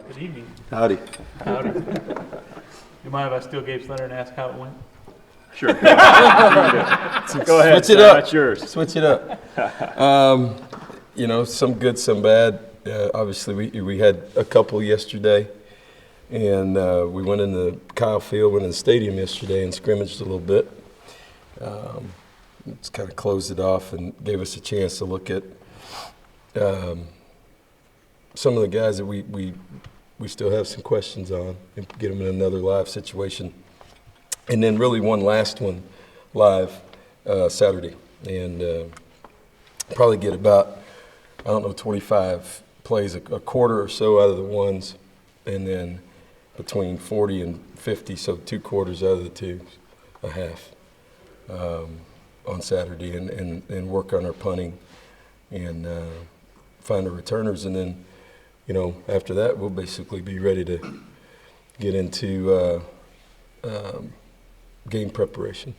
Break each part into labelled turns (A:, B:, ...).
A: Good evening.
B: Howdy.
A: Howdy. You mind if I steal Gabe's letter and ask how it went?
B: Sure. Go ahead.
C: Switch it up.
B: That's yours.
C: Switch it up. Some good, some bad. Obviously, we had a couple yesterday, and we went in the Kyle Field, went in the stadium yesterday and scrimmaged a little bit. It's kind of closed it off and gave us a chance to look at some of the guys that we still have some questions on and get them in another live situation. And then really one last one live Saturday. And probably get about, 25 plays, a quarter or so out of the ones, and then between 40 and 50, so 2 quarters out of the twos, a half on Saturday, and work on our punting and find our returners. And then, after that, we'll basically be ready to get into game preparation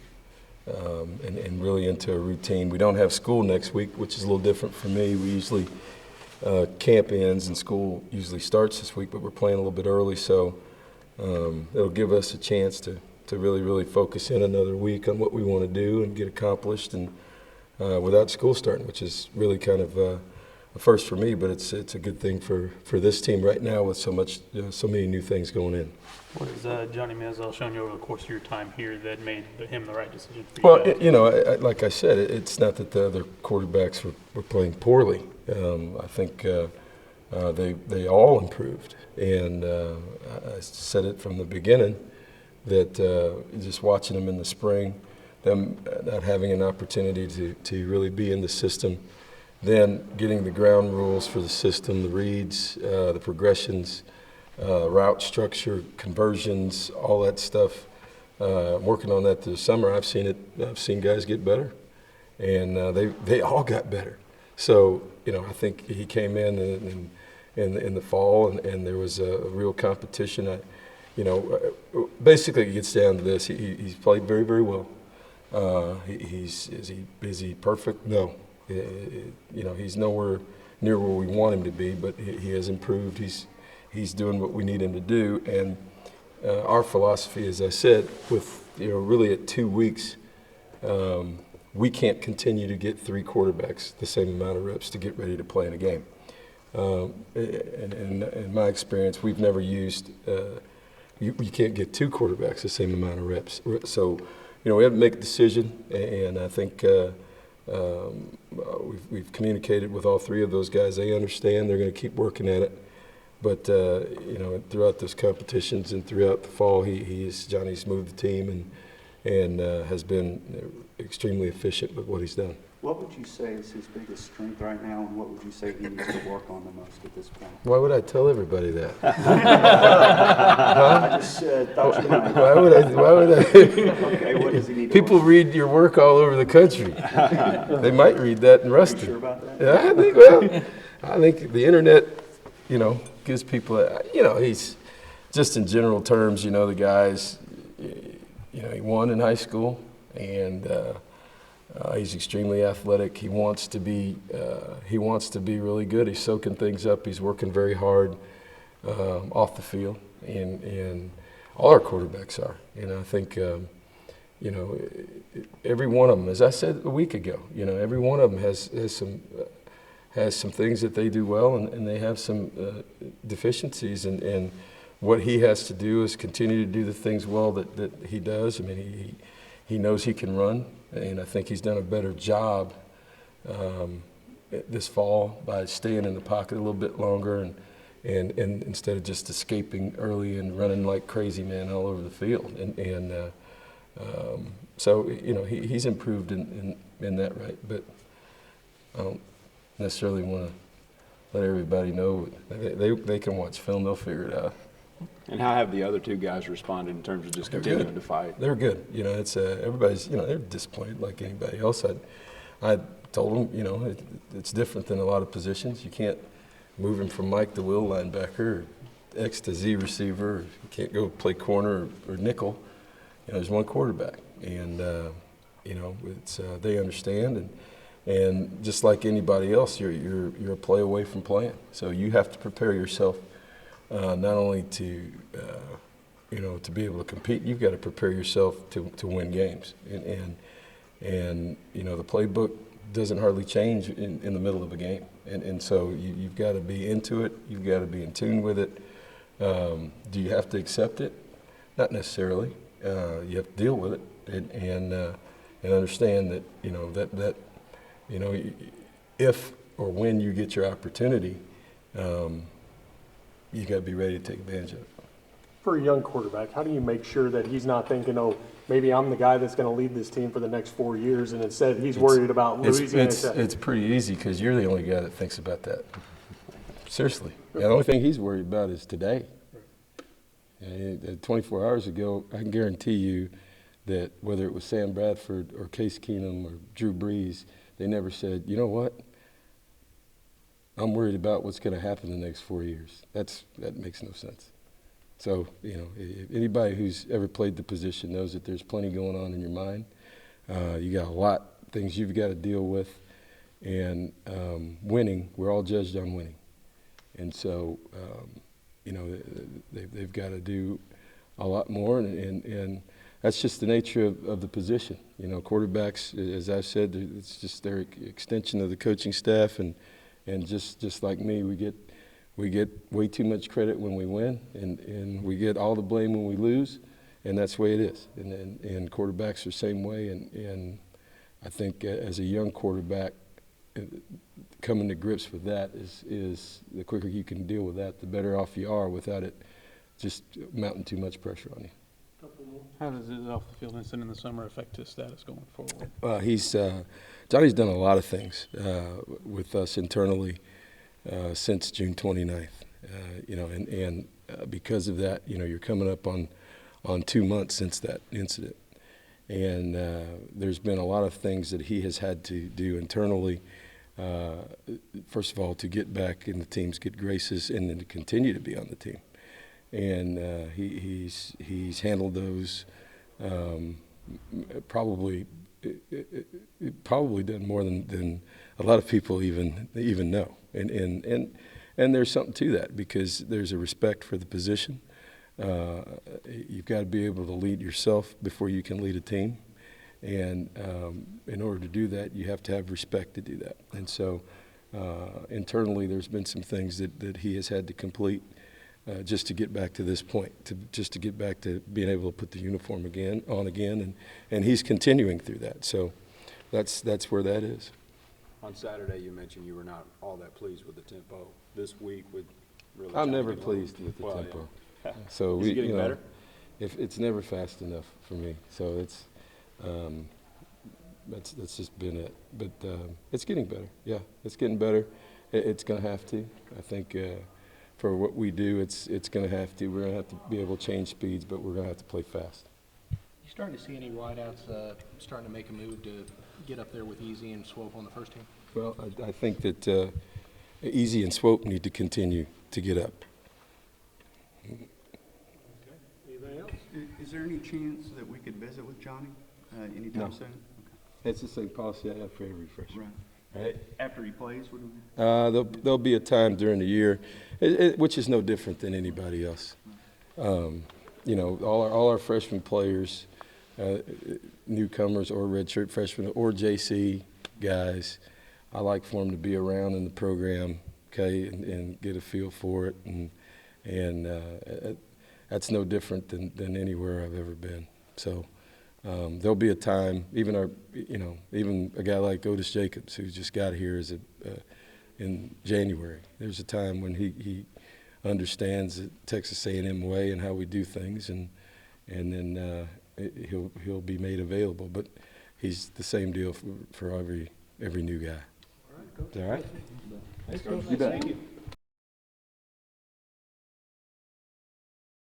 C: and really into a routine. We don't have school next week, which is a little different for me. We usually camp ends and school usually starts this week, but we're playing a little bit early, so it'll give us a chance to really focus in another week on what we want to do and get accomplished, and without school starting, which is really kind of a first for me, but it's a good thing for this team right now with so many new things going in.
A: What has Johnny Manziel shown you over the course of your time here that made him the right decision for you?
C: Well, like I said, it's not that the other quarterbacks were playing poorly. I think they all improved, and I said it from the beginning that just watching them in the spring, them not having an opportunity to really be in the system, then getting the ground rules for the system, the reads, the progressions, route structure, conversions, all that stuff. Working on that this summer, I've seen guys get better, and they all got better. So I think he came in the fall, and there was a real competition. Basically it gets down to this: he's played very, very well. Is he perfect? No. He's nowhere near where we want him to be, but he has improved. He's doing what we need him to do, and our philosophy, as I said, with really at 2 weeks, we can't continue to get 3 quarterbacks the same amount of reps to get ready to play in a game. And in my experience, we've never used. You can't get 2 quarterbacks the same amount of reps. So, we have to make a decision, and I think. We've communicated with all 3 of those guys. They understand. They're going to keep working at it. But throughout those competitions and throughout the fall, Johnny's moved the team and has been extremely efficient with what he's done.
B: What would you say is his biggest strength right now, and what would you say he needs to work on the most at this point?
C: Why would I tell everybody that?
B: I just thought you might.
C: Why would I?
B: Okay, what does he need to
C: People
B: work
C: read your work all over the country. They might read that in Ruston.
B: on? Sure about that?
C: Yeah, I think the internet, gives people, he's just in general terms, the guys, he won in high school, and he's extremely athletic. He wants to be really good. He's soaking things up. He's working very hard off the field, and all our quarterbacks are. I think, every one of them, as I said a week ago, every one of them has some things that they do well, and they have some deficiencies. And what he has to do is continue to do the things well that he does. I mean, he knows he can run. And I think he's done a better job this fall by staying in the pocket a little bit longer and instead of just escaping early and running like crazy man all over the field. So he's improved in that, right? But I don't necessarily want to let everybody know. They can watch film; they'll figure it out.
D: And how have the other 2 guys responded in terms of just continuing to fight?
C: They're good. It's everybody's. They're disappointed like anybody else. I told them, it's different than a lot of positions. You can't move him from Mike to Will linebacker, or X to Z receiver. You can't go play corner or nickel. There's one quarterback, and it's they understand, and just like anybody else, you're a play away from playing. So you have to prepare yourself not only to to be able to compete, you've got to prepare yourself to win games. And the playbook doesn't hardly change in the middle of a game. And so you've got to be into it. You've got to be in tune with it. Do you have to accept it? Not necessarily. You have to deal with it and understand that if or when you get your opportunity, you got to be ready to take advantage of it.
E: For a young quarterback, how do you make sure that he's not thinking, oh, maybe I'm the guy that's going to lead this team for the next 4 years, and instead he's worried about Louisiana Tech?
C: It's pretty easy because you're the only guy that thinks about that. Seriously. The only thing he's worried about is today. 24 hours ago, I can guarantee you that whether it was Sam Bradford or Case Keenum or Drew Brees, they never said, you know what, I'm worried about what's going to happen in the next 4 years. That makes no sense. So, anybody who's ever played the position knows that there's plenty going on in your mind. You got a lot of things you've got to deal with. And winning, we're all judged on winning. And so, they've got to do a lot more. And that's just the nature of the position. Quarterbacks, as I've said, it's just their extension of the coaching staff. And just like me, we get way too much credit when we win, and we get all the blame when we lose, and that's the way it is. And quarterbacks are the same way. And I think as a young quarterback, coming to grips with that is the quicker you can deal with that, the better off you are without it just mounting too much pressure on you.
A: How does his off-the-field incident in the summer affect his status going forward?
C: Johnny's done a lot of things with us internally since June 29th. And because of that, you're coming up on 2 months since that incident. And there's been a lot of things that he has had to do internally, first of all, to get back in the team's good graces and then to continue to be on the team. And he's handled those probably done more than a lot of people even know. And there's something to that because there's a respect for the position. You've got to be able to lead yourself before you can lead a team. And in order to do that, you have to have respect to do that. And so internally, there's been some things that he has had to complete just to get back to this point, just to get back to being able to put the uniform on again. And he's continuing through that. So that's where that is.
D: On Saturday, you mentioned you were not all that pleased with the tempo. This week would really.
C: I'm never pleased with the tempo.
D: Yeah.
C: So
D: is it getting better?
C: If it's never fast enough for me. So it's that's just been it. But it's getting better. Yeah, it's getting better. It's going to have to. I think for what we do, it's going to have to. We're going to have to be able to change speeds, but we're going to have to play fast.
F: You starting to see any wideouts starting to make a move to get up there with Easy and Swope on the first team?
C: Well, I think that Easy and Swope need to continue to get up.
E: Anything else?
B: Is there any chance that we could visit with Johnny anytime
C: No.
B: soon?
C: It's the same policy I have for every freshman.
B: Right. After he plays, would we?
C: There'll be a time during the year, which is no different than anybody else. All our freshman players, newcomers or redshirt freshmen or JC guys, I like for them to be around in the program, okay, and get a feel for it, and that's no different than anywhere I've ever been. So there'll be a time, even a guy like Otis Jacobs, who just got here in January. There's a time when he understands the Texas A&M way and how we do things, and then he'll be made available. But he's the same deal for every new guy.
E: All right, Coach.
C: All right.
E: Thanks, Coach.
C: You bet.
E: Thank you.